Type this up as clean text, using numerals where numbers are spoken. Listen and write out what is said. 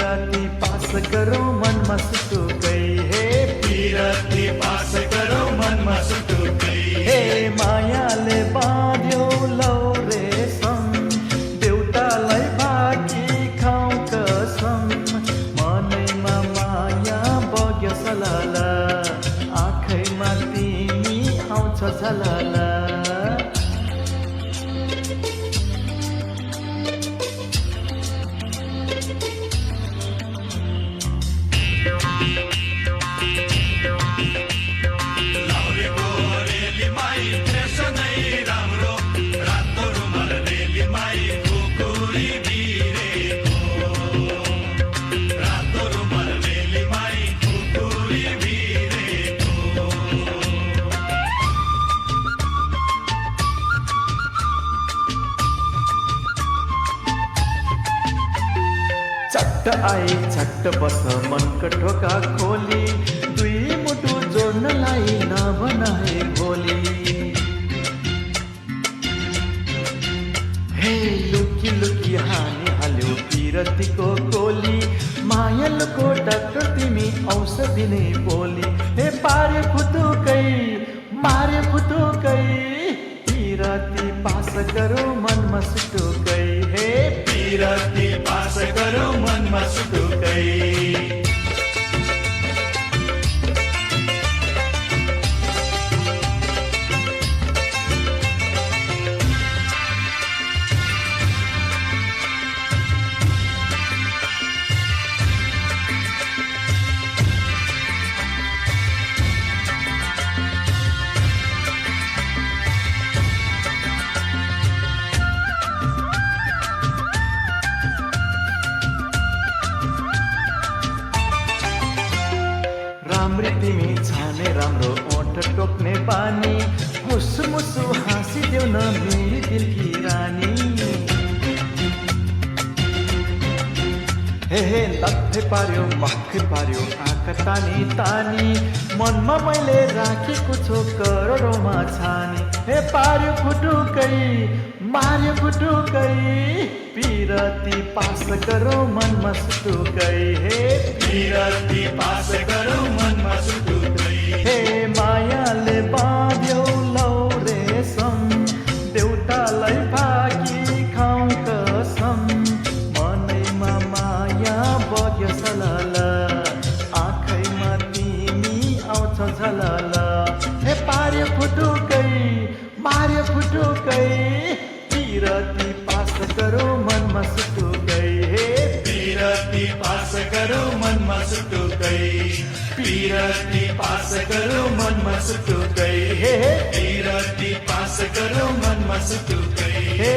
पिरती pass करो मनमा सुटुकै हे पिरती पास करो मनमा सुटुकै हे मायाले बाँध्यो लौ रेशम देउतालाई भाकी खाऊ कसम मनैमा माया बग्यो सलला आँखैमा तिमी आउँछ झलला लाउरेको रेलीमाई फेसनै राम्रो रातो रुमाल रेलीमाई खुकुरी भिरेको रातो रुमाल रेलीमाई खुकुरी भिरेको चट्ट आई चट्ट बस मनका ढोका खोली दुई मुटु जोड्नलाई नभनाए भोलि हे लुकी लुकी हानी हाल्यो पिरतीको गोली मायालुको डाक्टर तिमी औषधि नै बोली हे पारे फुटुकै मारे फुटुकै पिरती पास गरौ मनमा सुटुकै हे पिरती पास करो मनमा सुटुकै राम्री तिमी छाने राम्रो ओठ टोक्ने बानी मुसुमुसु हाँसिदेऊ न मेरी दिलकी रानी हे लक्कै पार्यो मक्कै पार्यो आँखा तानी तानी मनमा मैले राखेको छु करोडौँमा छानी हे पार्यो फुटुकै मार्यो फुटुकै पिरती पास गरौ मनमा सुटुकै हे पिरती पास करो मनमा सुटुकै हे मायाले बाँध्यो लौ रेशम देउतालाई भाकी खाऊ कसम मनैमा माया बग्यो सलला आँखैमा तिमी आउँछ झलला हे पार्यो फुटुकै मार्यो फुटुकै पिरती पास गरौ मनमा सुटुकै हे पिरती पास करो मनमा सुटुकै पिरती पास करो मनमा सुटुकै हे पिरती पास करो मनमा सुटुकै हे